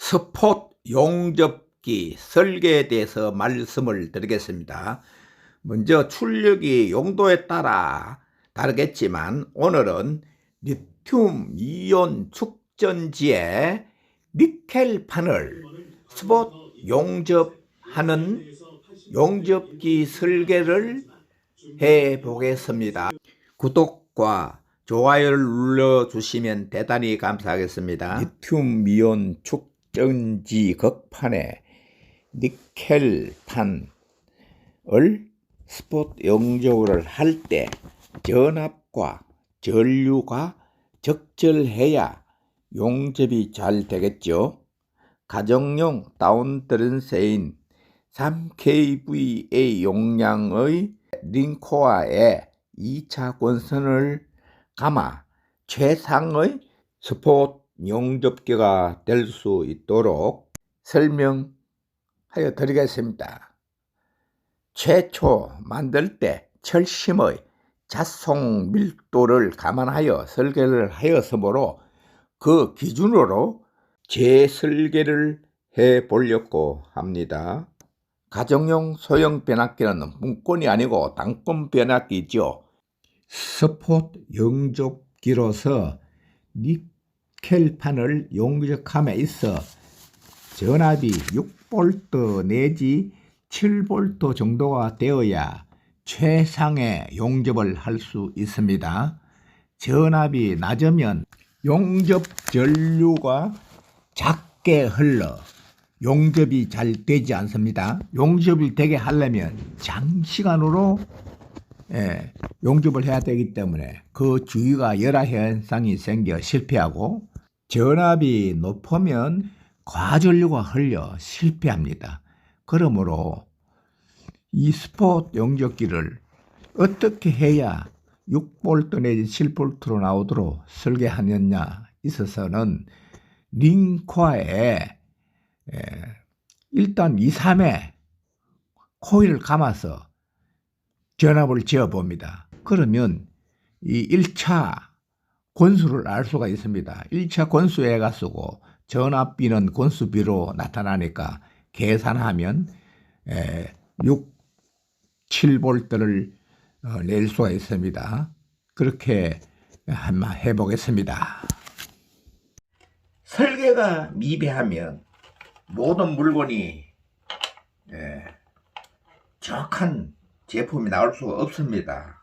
스폿 용접기 설계에 대해서 말씀을 드리겠습니다. 먼저 출력이 용도에 따라 다르겠지만 오늘은 리튬 이온 축전지에 니켈판을 스폿 용접하는 용접기 설계를 해 보겠습니다. 구독과 좋아요를 눌러주시면 대단히 감사하겠습니다. 리튬 이온 축전지 극판에 니켈판을 스폿 용접을 할 때 전압과 전류가 적절해야 용접이 잘 되겠죠. 가정용 다운드렌스인 3kVA 용량의 링코어에 2차 권선을 감아 최상의 스폿 용접기가 될 수 있도록 설명하여 드리겠습니다. 최초 만들 때 철심의 자속 밀도를 감안하여 설계를 하였으므로 그 기준으로 재설계를 해 보려고 합니다. 가정용 소형 변압기는 문건이 아니고 단권 변압기죠. 스폿 용접기로서 니켈판을 용접함에 있어 전압이 6V 내지 7V 정도가 되어야 최상의 용접을 할 수 있습니다. 전압이 낮으면 용접 전류가 작게 흘러 용접이 잘 되지 않습니다. 용접이 되게 하려면 장시간으로 용접을 해야 되기 때문에 그 주위가 열화 현상이 생겨 실패하고, 전압이 높으면 과전류가 흘려 실패합니다. 그러므로 이 스폿 용접기를 어떻게 해야 6V 내지 7V로 나오도록 설계하느냐 있어서는 링코어에 일단 2, 3회 코일을 감아서 전압을 재어 봅니다. 그러면 이 1차 권수를 알 수가 있습니다. 1차 권수에가 쓰고 전압비는 권수비로 나타나니까 계산하면 6, 7V를 낼 수가 있습니다. 그렇게 한번 해보겠습니다. 설계가 미비하면 모든 물건이 정확한 제품이 나올 수가 없습니다.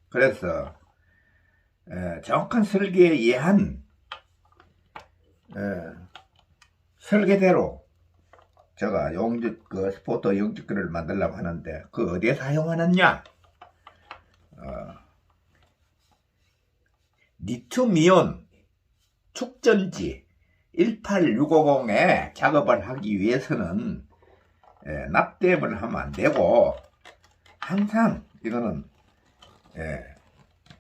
그래서 정확한 설계에 의한 설계대로 제가 스폿 용접기를 만들려고 하는데, 그 어디에 사용하느냐? 리튬 이온 축전지 18650에 작업을 하기 위해서는 납땜을 하면 안 되고, 항상 이거는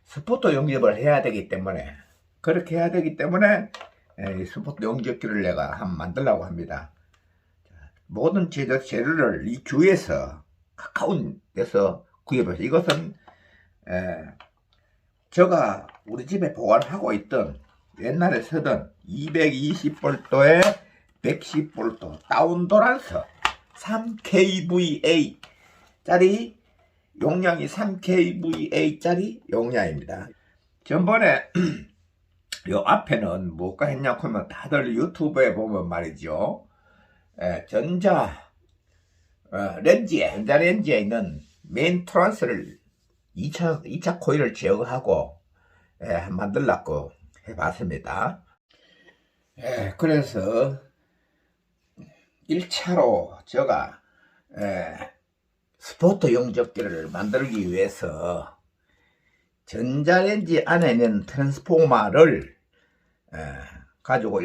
스폿 용접을 해야 되기 때문에, 그렇게 해야 되기 때문에 이 스폿 용접기를 내가 한번 만들려고 합니다. 모든 재료를 이 주에서 가까운 데서 구입해서, 이것은 제가 우리 집에 보관하고 있던 옛날에 쓰던 220V에 110V 다운도란서 3kVA 짜리 용량이 3kVA 짜리 용량입니다. 전번에 요 앞에는 뭐가 했냐고 하면, 다들 유튜브에 보면 말이죠, 전자레인지에 있는 메인 트랜스를 2차 코일을 제거하고 만들려고 해봤습니다. 그래서 1차로 제가 스폿 용접기를 만들기 위해서 전자레인지 안에 있는 트랜스포머를 가지고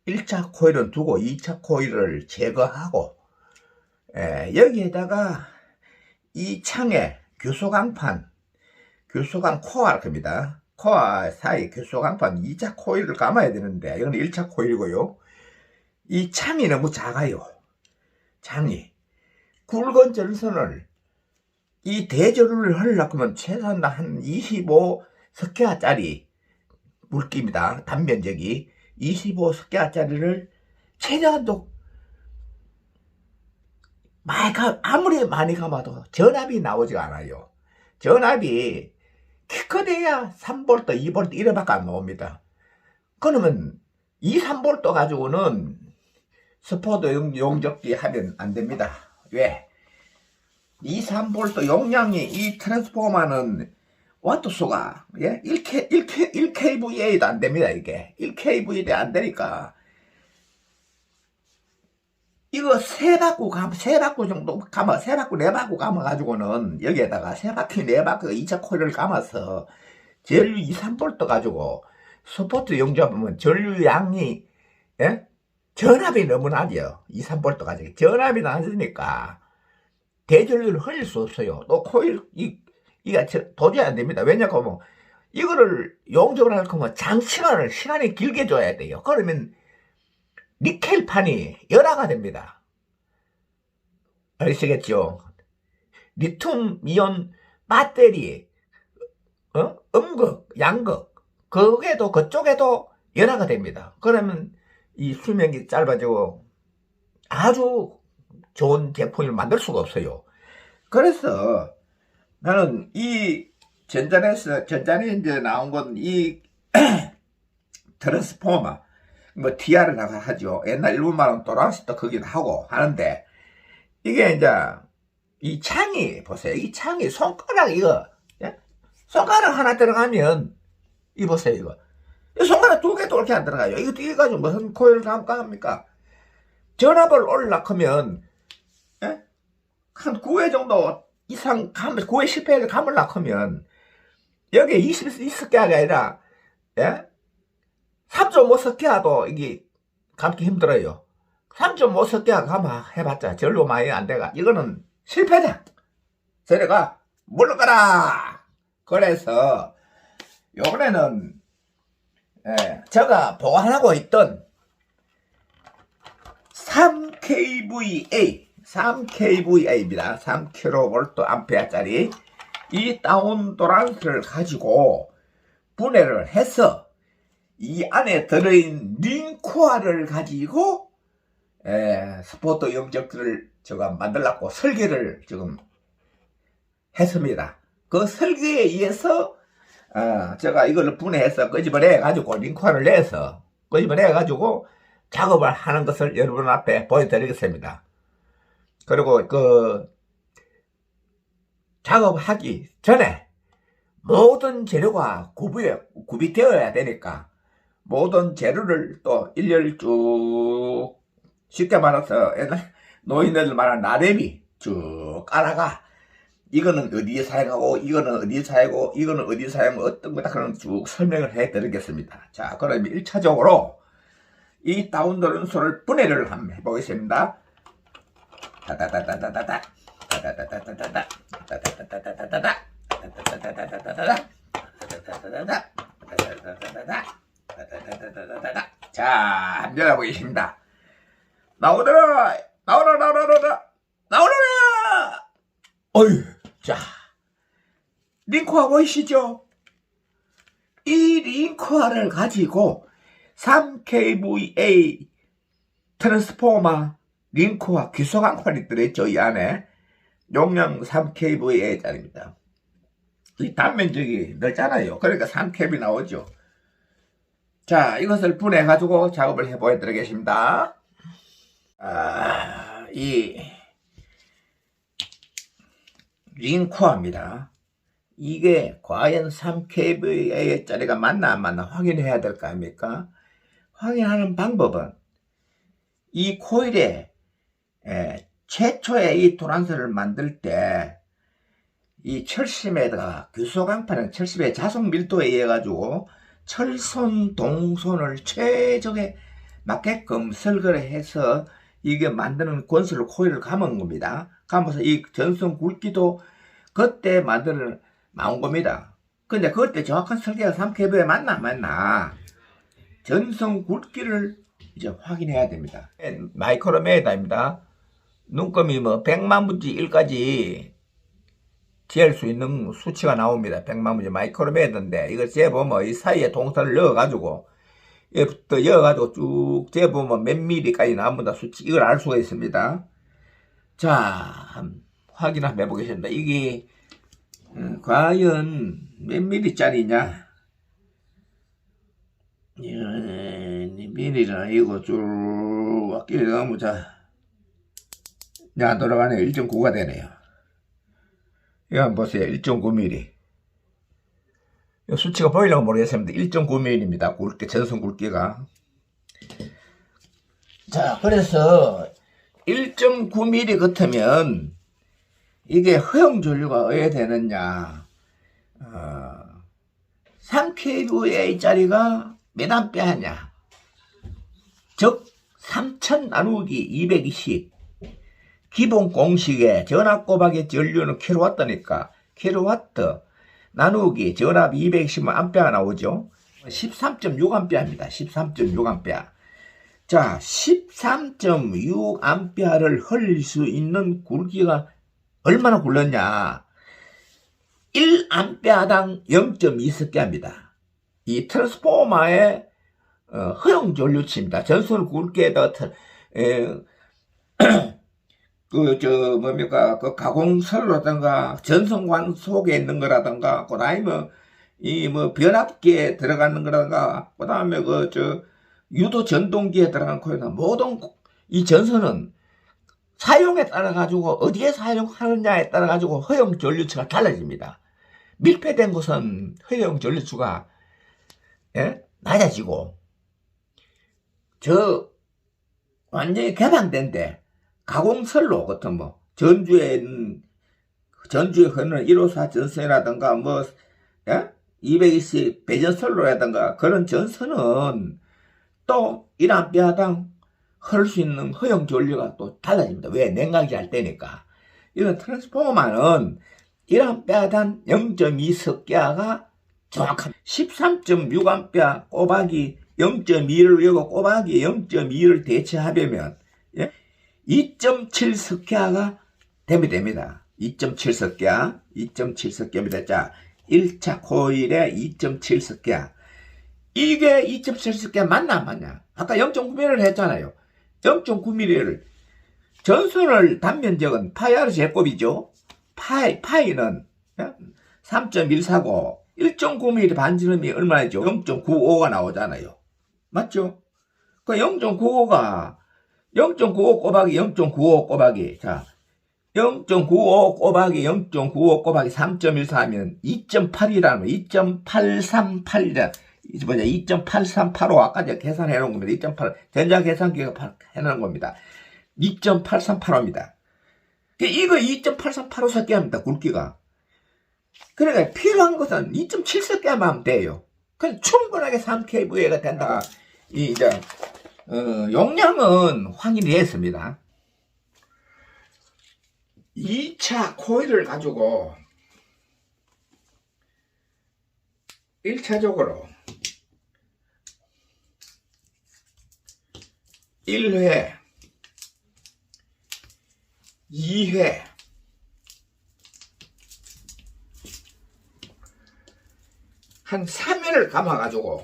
1차 코일은 두고 2차 코일을 제거하고, 여기에다가 이 창에 규소강 코어를 겁니다. 코어 사이 규소강판 2차 코일을 감아야 되는데, 이건 1차 코일이고요. 이 창이 너무 작아요. 창이 굵은 전선을 이 대전류를 하려고 하면 최소한 한 25스퀘어짜리 물기입니다. 단면적이 25스퀘어짜리를 최저한도 아무리 많이 감아도 전압이 나오지가 않아요. 전압이 키커대야 3V, 2V 이래밖에 안 나옵니다. 그러면 2, 3V 가지고는 스포드 용접기 하면 안 됩니다. 왜? 2, 3V 용량이 이 트랜스포머는 와트수가 1kVA도 안 됩니다. 이게 1kVA도 안 되니까 이거 세 바퀴 정도 감아, 세 바퀴, 네 바퀴 감아가지고는 여기에다가 세 바퀴, 네 바퀴 2차 코일을 감아서 전류 2, 3V 가지고 스포트 용접하면 전류 양이, 예? 전압이 너무 낮아요. 2, 3V 가지고. 전압이 낮으니까 대전류를 흘릴 수 없어요. 또 코일, 이게 도저히 안 됩니다. 왜냐하면 이거를 용접을 할 거면 시간이 길게 줘야 돼요. 그러면 니켈판이 열화가 됩니다. 아시겠죠? 리튬 이온 배터리, 음극, 양극, 그쪽에도 열화가 됩니다. 그러면 이 수명이 짧아지고 아주 좋은 제품을 만들 수가 없어요. 그래서 나는 이 전자에 이제 나온 건 이 트랜스포머, 뭐 TR이라고 하죠. 옛날 일본 말은 또라시도 거긴 하고 하는데, 이게 이제 이 창이 보세요. 이 창이 손가락 이거, 예? 손가락 하나 들어가면 이 보세요. 이거 손가락 두 개도 이렇게 안 들어가요. 이거 가지고 무슨 코일을 감합니까? 전압을 올라가면, 예? 한 9회 정도 이상 9회 10회를 감으려고 하면 여기에 20개가 아니라, 예? 3.5석회도 이게 감기 힘들어요. 3.5석회가 감아 해봤자 절로 많이 안 돼가. 이거는 실패다. 저래가 물러가라. 그래서 요번에는 제가 보관하고 있던 3kVA입니다. 3kVA짜리 이 다운도란스를 가지고 분해를 해서 이 안에 들어있는 링코아를 가지고 스포트 용접기를 제가 만들려고 설계를 지금 했습니다. 그 설계에 의해서 제가 이걸 분해해서 끄집어내 가지고 링코아를 내서 끄집어내 가지고 작업을 하는 것을 여러분 앞에 보여드리겠습니다. 그리고 그 작업하기 전에 모든 재료가 구비되어야 되니까 모든 재료를 또 일렬 쭉, 쉽게 말해서 옛날 노인들 말하는 나래비 쭉 깔아가, 이거는 어디에 사용하고 이거는 어디에 사용하고 이거는 어디에 사용하고 어떤 거다 그런 쭉 설명을 해 드리겠습니다. 자, 그럼 1차적으로 이 다운도란스를 분해를 한번 해보겠습니다. 다다다다다다다 다다다다다다다 다다다다다다다 다다다다다다다 자, 한번 열어보겠습니다. 나오더라! 어휴, 자, 링코아 보이시죠? 이 링코아를 가지고 3kVA 트랜스포머 링코아 귀소광판이 들어있죠. 이 안에 용량 3kVA짜리입니다. 이 단면적이 넓잖아요. 그러니까 3kV 나오죠. 자, 이것을 분해 가지고 작업을 해 보여드리겠습니다. 이 링코아입니다. 이게 과연 3kVA짜리가 맞나 안 맞나 확인해야 될 거 아닙니까? 확인하는 방법은 이 코일에 최초에 이 도란스를 만들 때 이 철심에다가 규소강판은 철심의 자석 밀도에 의해 가지고 철선 동선을 최적에 맞게끔 설계를 해서 이게 만드는 권수를 코일을 감은 겁니다. 감아서 이 전선 굵기도 그때 나온 겁니다. 근데 그때 정확한 설계가 3kV에 맞나 안 맞나 전선 굵기를 이제 확인해야 됩니다. 마이크로메이터입니다. 눈금이 뭐 100만 분지 1까지 재을 수 있는 수치가 나옵니다. 100만 분지 마이크로메이터인데 이걸 재보면 이 사이에 동선을 넣어가지고 얘부터 이어가지고 쭉 재보면 몇 미리까지 나옵니다. 수치 이걸 알 수가 있습니다. 자, 한번 확인 한번 해보겠습니다. 이게 과연 몇 미리짜리냐? 미리는 이거 쭉 끼리 넣으면 자, 돌아가네요. 1.9가 되네요. 이거 한번 보세요. 1.9mm. 수치가 보이려고 모르겠습니다. 1.9mm입니다. 굵기, 전선 굵기가. 자, 그래서 1.9mm 같으면 이게 허용전류가 어떻게 되느냐. 3kVA짜리가 몇 암페어냐. 즉 3000 나누기 220. 기본 공식에 전압 곱하기 전류는 킬로와트니까 킬로와트 나누기 전압 220만 암페어 나오죠. 13.6암페어입니다. 13.6암페어. 자, 13.6암페어를 흘릴 수 있는 굵기가 얼마나 굵었냐. 1암페어당 0.2스퀘어입니다. 이 트랜스포머의 허용 전류치입니다. 전선 굵기에다 그 가공설로라든가 전선관 속에 있는 거라든가, 그 다음에 변압기에 들어가는 거라든가, 그 다음에 유도 전동기에 들어가는 거나 모든 이 전선은 사용에 따라 가지고 어디에 사용하느냐에 따라 가지고 허용 전류추가 달라집니다. 밀폐된 곳은 허용 전류추가 낮아지고, 완전히 개방된데 가공설로 같은 전주에 흐르는 154 전선이라든가 220 배전설로라든가 그런 전선은 또 1암페어당 흐를 수 있는 허용 전류가 또 달라집니다. 왜? 냉각이 할 때니까. 이런 트랜스포머는 1암페어당 0.2스퀘어가 정확한 13.6암페어 곱하기 0.2를 여고 곱하기 0.2를 대체하면 2.7스퀘어가 됩니다. 2.7스퀘어입니다. 자, 1차 코일에 2.7스퀘어. 이게 2.7스퀘어 맞나 안 맞냐? 아까 0.9mm를 했잖아요. 0.9mm를 전선을 단면적은 파이R 제곱이죠. 파이는 3.149, 1.9mm 반지름이 얼마죠? 0.95가 나오잖아요. 맞죠? 그 0.95가 0.95 곱하기 0.95 곱하기, 자, 0.95 곱하기 0.95 곱하기 3.14 하면 2.8이라는 2.838이라, 2.8385 아까 제가 계산해 놓은 겁니다. 2.8 전자계산기가 해 놓은 겁니다. 2.8385입니다. 이거 2.8385 스퀘어입니다. 굵기가. 그러니까 필요한 것은 2.7 스퀘어만 하면 돼요. 그래서 충분하게 3kVA가 된다고. 용량은 확인이 했습니다. 2차 코일을 가지고 1차적으로 1회, 2회, 한 3회를 감아가지고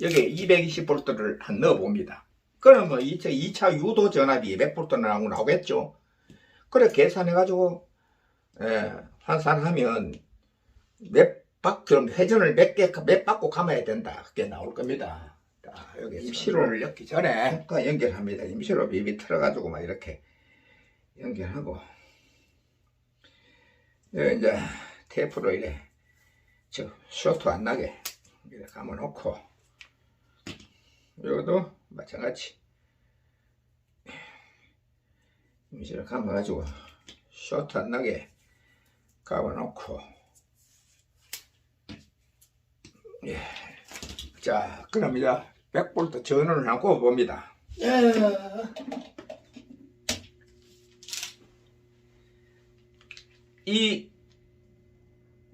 여기 220V를 한 넣어봅니다. 그러면 2차 유도 전압이 몇 볼트 나오겠죠? 그래 계산해가지고 환산하면 그럼 회전을 몇 바퀴 감아야 된다. 그게 나올 겁니다. 자, 여기 임시로를 넣기 전에 연결합니다. 임시로 비비 틀어가지고 막 이렇게 연결하고, 여기 이제 테이프로 이래 쇼트 안 나게 이렇게 감아 놓고, 여기도 마찬가지 임시로 감아가지고 쇼트 안 나게 감아 놓고, 자, 그럽니다. 100V 전원을 하고 봅니다. 이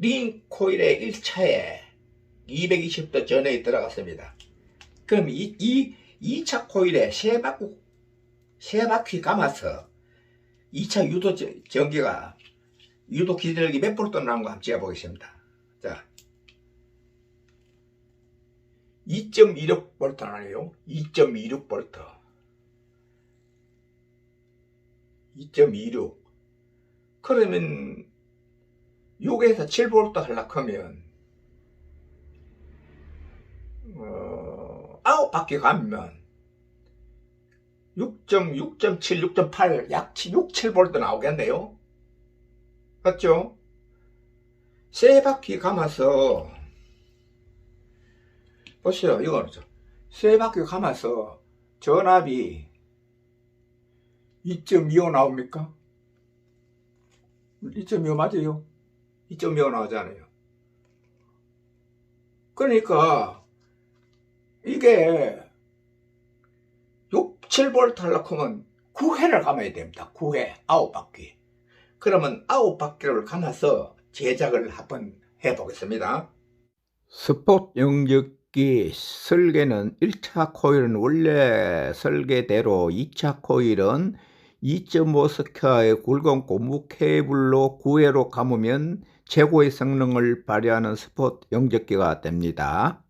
링 코일의 1차에 220도 전원이 들어갔습니다. 그럼 이 2차 코일에 세 바퀴 감아서 2차 유도 전기가, 유도 기전력이 몇 볼트 나온 거 한번 재보겠습니다. 자, 2.26V 아니에요? 2.26V. 2.26. 그러면 6에서 7V 하려고 하면 9바퀴 가면 6.7, 6.8, 약 6, 7V 나오겠네요. 맞죠? 세 바퀴 감아서 보세요. 이거는 세 바퀴 감아서 전압이 2.25 나옵니까? 2.25 맞아요? 2.25 나오잖아요. 그러니까 이게 6, 7V 하려고 하면 9회를 감아야 됩니다. 9회, 9바퀴. 그러면 9바퀴를 감아서 제작을 한번 해보겠습니다. 스폿 영접기 설계는 1차 코일은 원래 설계대로 2차 코일은 2.5스퀘어의 굵은 고무 케이블로 9회로 감으면 최고의 성능을 발휘하는 스폿 영접기가 됩니다.